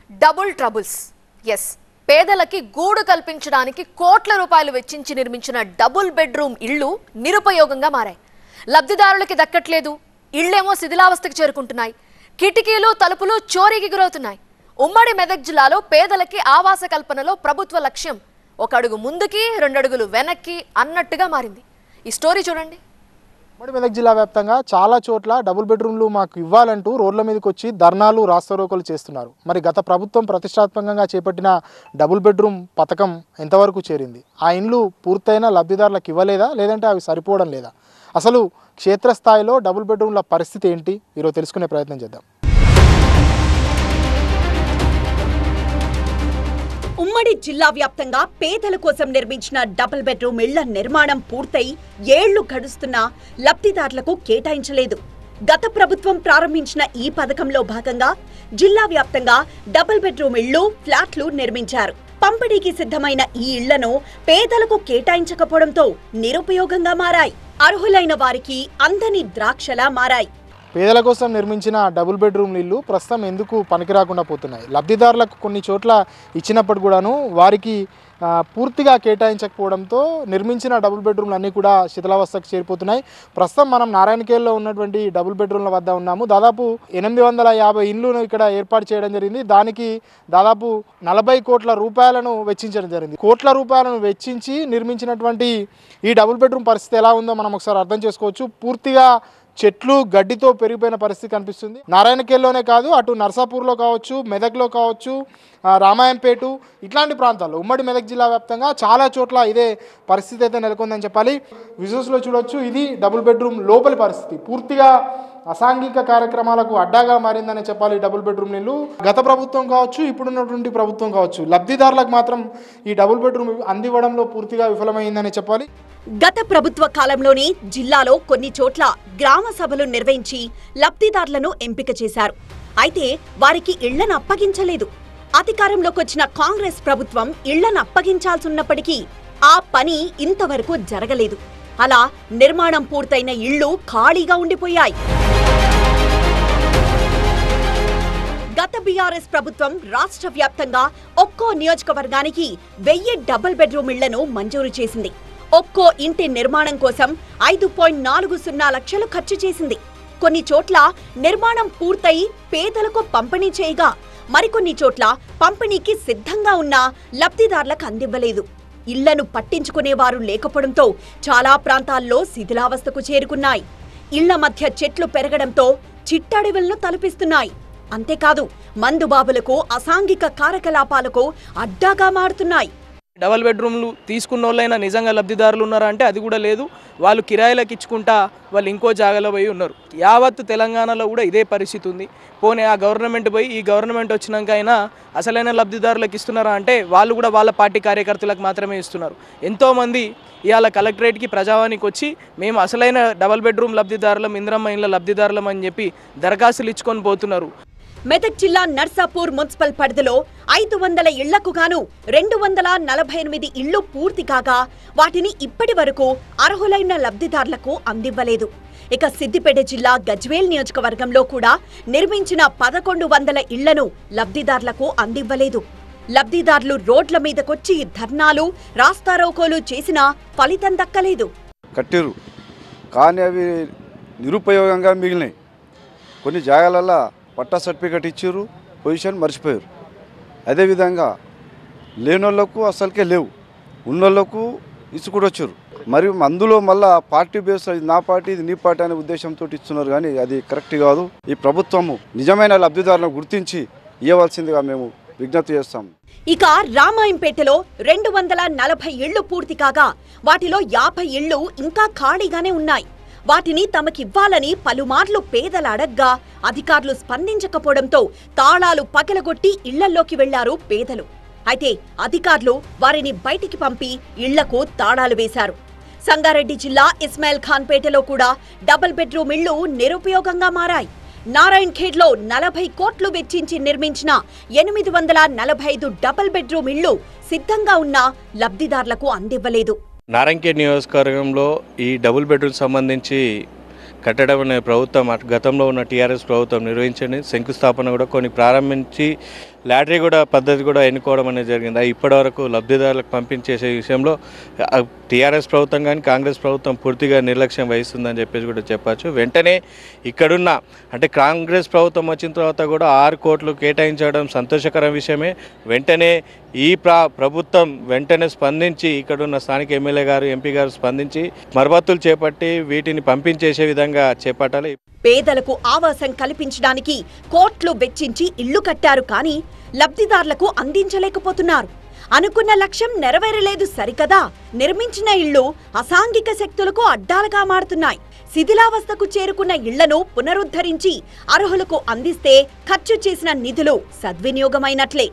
Double troubles. Yes, పేదలకి గూడు కల్పించడానికి కోట్ల రూపాయలు వెచ్చించి నిర్మించిన డబుల్ బెడ్రూమ్ ఇళ్లు నిరుపయోగంగా మారాయి. లబ్ధిదారులకి దక్కట్లేదు. ఇళ్లేమో శిథిలావస్థకు చేరుకుంటున్నాయి. కిటికీలు తలుపులు చోరీకి గురవుతున్నాయి. ఉమ్మడి మెదక్ జిల్లాలో పేదలకి ఆవాస కల్పనలో ప్రభుత్వ లక్ష్యం ఒక అడుగు ముందుకి 2 అడుగులు వెనక్కి అన్నట్టుగా మారింది. ఈ స్టోరీ చూడండి. ఉమ్మడి మెదక్ జిల్లా వ్యాప్తంగా చాలా చోట్ల డబుల్ బెడ్రూమ్లు మాకు ఇవ్వాలంటూ రోడ్ల మీదకి వచ్చి ధర్నాలు రాస్తారోకోలు చేస్తున్నారు. మరి గత ప్రభుత్వం ప్రతిష్టాత్మకంగా చేపట్టిన డబుల్ బెడ్రూమ్ పథకం ఎంతవరకు చేరింది? ఆ ఇండ్లు పూర్తయిన లబ్ధిదారులకు ఇవ్వలేదా, లేదంటే అవి సరిపోవడం లేదా? అసలు క్షేత్రస్థాయిలో డబుల్ బెడ్రూమ్ల పరిస్థితి ఏంటి? ఈరోజు తెలుసుకునే ప్రయత్నం చేద్దాం. ఉమ్మడి జిల్లా వ్యాప్తంగా పేదల కోసం నిర్మించిన డబుల్ బెడ్రూమ్ ఇళ్ల నిర్మాణం పూర్తయి ఏళ్లు గడుస్తున్నా లబ్ధిదారులకు కేటాయించలేదు. గత ప్రభుత్వం ప్రారంభించిన ఈ పథకంలో భాగంగా జిల్లా వ్యాప్తంగా డబుల్ బెడ్రూమ్ ఇళ్లు, ఫ్లాట్లు నిర్మించారు. పంపిణీకి సిద్ధమైన ఈ ఇళ్లను పేదలకు కేటాయించకపోవడంతో నిరుపయోగంగా మారాయి. అర్హులైన వారికి అందని ద్రాక్షలా మారాయి. పేదల కోసం నిర్మించిన డబుల్ బెడ్రూమ్ ఇల్లు ప్రస్తుతం ఎందుకు పనికిరాకుండా పోతున్నాయి? లబ్ధిదారులకు కొన్ని చోట్ల ఇచ్చినప్పుడు కూడాను వారికి పూర్తిగా కేటాయించకపోవడంతో నిర్మించిన డబుల్ బెడ్రూమ్లు అన్నీ కూడా శిథిలావస్థకు చేరిపోతున్నాయి. ప్రస్తుతం మనం నారాయణఖేడ్లో ఉన్నటువంటి డబుల్ బెడ్రూమ్ల వద్ద ఉన్నాము. దాదాపు 850 ఇండ్లను ఇక్కడ ఏర్పాటు చేయడం జరిగింది. దానికి దాదాపు 40 కోట్ల రూపాయలను వెచ్చించడం జరిగింది. కోట్ల రూపాయలను వెచ్చించి నిర్మించినటువంటి ఈ డబుల్ బెడ్రూమ్ పరిస్థితి ఎలా ఉందో మనం ఒకసారి అర్థం చేసుకోవచ్చు. పూర్తిగా చెట్లు గడ్డితో పెరిగిపోయిన పరిస్థితి కనిపిస్తుంది. నారాయణఖేడ్లోనే కాదు, అటు నర్సాపూర్లో కావచ్చు, మెదక్లో కావచ్చు, రామాయంపేట ఇట్లాంటి ప్రాంతాల్లో ఉమ్మడి మెదక్ జిల్లా వ్యాప్తంగా చాలా చోట్ల ఇదే పరిస్థితి అయితే నెలకొందని చెప్పాలి. విజువల్స్లో చూడొచ్చు, ఇది డబుల్ బెడ్రూమ్ లోపలి పరిస్థితి. పూర్తిగా అసాంఘిక కార్యక్రమాలకు అడ్డాగా మారిందని చెప్పాలి డబుల్ బెడ్రూమ్ ఇల్లు. గత ప్రభుత్వం కావచ్చు, ఇప్పుడున్నటువంటి ప్రభుత్వం కావచ్చు, లబ్ధిదారులకు మాత్రం ఈ డబుల్ బెడ్రూమ్ అందివ్వడంలో పూర్తిగా విఫలమైందని చెప్పాలి. గత ప్రభుత్వ కాలంలోనే జిల్లాలో కొన్ని చోట్ల గ్రామ సభలు నిర్వహించి లబ్ధిదారులను ఎంపిక చేశారు. అయితే వారికి ఇళ్లను అప్పగించలేదు. అధికారంలోకి వచ్చిన కాంగ్రెస్ ప్రభుత్వం ఇళ్లను అప్పగించాల్సిన్నప్పటికీ ఆ పని ఇంతవరకు జరగలేదు. అలా నిర్మాణం పూర్తయిన ఇళ్లు ఖాళీగా ఉండిపోయాయి. గత బీఆర్ఎస్ ప్రభుత్వం రాష్ట్ర వ్యాప్తంగా ఒక్కో నియోజకవర్గానికి 1000 డబుల్ బెడ్రూమ్ ఇళ్లను మంజూరు చేసింది. ఒక్కో ఇంటి నిర్మాణం కోసం 5.40 లక్షలు ఖర్చు చేసింది. కొన్ని చోట్ల నిర్మాణం పూర్తయి పేదలకు పంపిణీ చేయగా, మరికొన్ని చోట్ల పంపిణీకి సిద్ధంగా ఉన్న లబ్ధిదారులకు అందివ్వలేదు. ఇళ్లను పట్టించుకునేవారు లేకపోవడంతో చాలా ప్రాంతాల్లో శిథిలావస్థకు చేరుకున్నాయి. ఇళ్ల మధ్య చెట్లు పెరగడంతో చిట్టడవులను తలపిస్తున్నాయి. అంతేకాదు, మందుబాబులకు, అసాంఘిక కార్యకలాపాలకు అడ్డాగా మారుతున్నాయి. డబల్ బెడ్రూమ్లు తీసుకున్న వాళ్ళైనా నిజంగా లబ్ధిదారులు ఉన్నారా అంటే అది కూడా లేదు. వాళ్ళు కిరాయిలకు ఇచ్చుకుంటా వాళ్ళు ఇంకో జాగాలో పోయి ఉన్నారు. యావత్తు తెలంగాణలో కూడా ఇదే పరిస్థితి ఉంది. పోనీ ఆ గవర్నమెంట్ పోయి ఈ గవర్నమెంట్ వచ్చినాక అయినా అసలైన లబ్ధిదారులకు ఇస్తున్నారా అంటే వాళ్ళు కూడా వాళ్ళ పార్టీ కార్యకర్తలకు మాత్రమే ఇస్తున్నారు. ఎంతోమంది ఇవాళ కలెక్టరేట్కి, ప్రజావానికి వచ్చి మేము అసలైన డబల్ బెడ్రూమ్ లబ్ధిదారులం, ఇంద్రమ్మ ఇళ్ళ లబ్ధిదారులం అని చెప్పి దరఖాస్తులు ఇచ్చుకొని పోతున్నారు. మెదక్ జిల్లా నర్సాపూర్ మున్సిపల్ పరిధిలో 500 ఇళ్లకు గాను 248 ఇళ్లు పూర్తి కాగా వాటిని ఇప్పటి వరకు అర్హులైన లబ్ధిదారులకు అందివ్వలేదు. ఇక సిద్దిపేట జిల్లా గజ్వేల్ నియోజకవర్గంలో కూడా నిర్మించిన 1100 ఇళ్లను లబ్ధిదారులకు అందివ్వలేదు. లబ్ధిదారులు రోడ్ల మీదకొచ్చి ధర్నాలు, రాస్తారోకోలు చేసినా ఫలితం దక్కలేదు. కట్టిరు కానీ అవి నిరుపయోగంగా మిగిలినాయి. కొన్ని జాగాలలో పట్టా సర్టిఫికేట్ ఇచ్చారు, పొజిషన్ మర్చిపోయారు. అదేవిధంగా లేనోళ్లకు అసలుకే లేవు, ఉన్నోళ్లకు ఇచ్చుకుంటూ వచ్చారు. మరియు అందులో మళ్ళా పార్టీ బేస్, నా పార్టీ ఇది నీ పార్టీ అనే ఉద్దేశంతో ఇస్తున్నారు. కానీ అది కరెక్ట్ కాదు. ఈ ప్రభుత్వము నిజమైన లబ్ధిదారులను గుర్తించి ఇవ్వవలసిందిగా మేము విజ్ఞప్తి చేస్తాము. ఇక రామాయంపేటలో 240 ఇళ్లు పూర్తి కాగా వాటిలో 50 ఇళ్లు ఇంకా ఖాళీగానే ఉన్నాయి. వాటిని తమకివ్వాలని పలుమార్లు పేదలు అడగ్గా అధికారులు స్పందించకపోవడంతో తాళాలు పగలగొట్టి ఇళ్లల్లోకి వెళ్లారు పేదలు. అయితే అధికారులు వారిని బయటికి పంపి ఇళ్లకు తాళాలు వేశారు. సంగారెడ్డి జిల్లా ఇస్మాయిల్ ఖాన్ పేటలో కూడా డబుల్ బెడ్రూమ్ ఇళ్లు నిరుపయోగంగా మారాయి. నారాయణఖేడ్లో 40 కోట్లు వెచ్చించి నిర్మించిన 845 డబుల్ బెడ్రూమ్ ఇళ్లు సిద్ధంగా ఉన్నా లబ్ధిదారులకు అందివ్వలేదు. నారాయణఖేడ్ నియోజకవర్గంలో ఈ డబుల్ బెడ్రూమ్ సంబంధించి కట్టడం అనే ప్రభుత్వం గతంలో ఉన్న టీఆర్ఎస్ ప్రభుత్వం నిర్వహించింది. శంకుస్థాపన కూడా కొన్ని ప్రారంభించి లాటరీ కూడా పద్ధతి కూడా ఎన్నుకోవడం అనేది జరిగింది. ఇప్పటివరకు లబ్ధిదారులకు పంపించేసే విషయంలో టీఆర్ఎస్ ప్రభుత్వం కానీ కాంగ్రెస్ ప్రభుత్వం పూర్తిగా నిర్లక్ష్యం వహిస్తుందని చెప్పేసి కూడా చెప్పచ్చు. వెంటనే ఇక్కడున్న అంటే కాంగ్రెస్ ప్రభుత్వం వచ్చిన తర్వాత కూడా 6 కోట్లు కేటాయించడం సంతోషకర విషయమే. వెంటనే ఈ ప్రభుత్వం వెంటనే స్పందించి ఇక్కడున్న స్థానిక ఎమ్మెల్యే గారు ఎంపీ గారు స్పందించి మరమ్మతులు చేపట్టి వీటిని పంపించేసే విధంగా చేపట్టాలి. పేదలకు ఆవాసం కల్పించడానికి కోట్లు వెచ్చించి ఇళ్లు కట్టారు కానీ లబ్ధిదారులకు అందించలేకపోతున్నారు. అనుకున్న లక్ష్యం నెరవేరలేదు సరికదా, నిర్మించిన ఇళ్లు అసాంఘిక శక్తులకు అడ్డాలుగా మారుతున్నాయి. శిథిలావస్థకు చేరుకున్న ఇళ్లను పునరుద్ధరించి అర్హులకు అందిస్తే ఖర్చు చేసిన నిధులు సద్వినియోగమైనట్లే.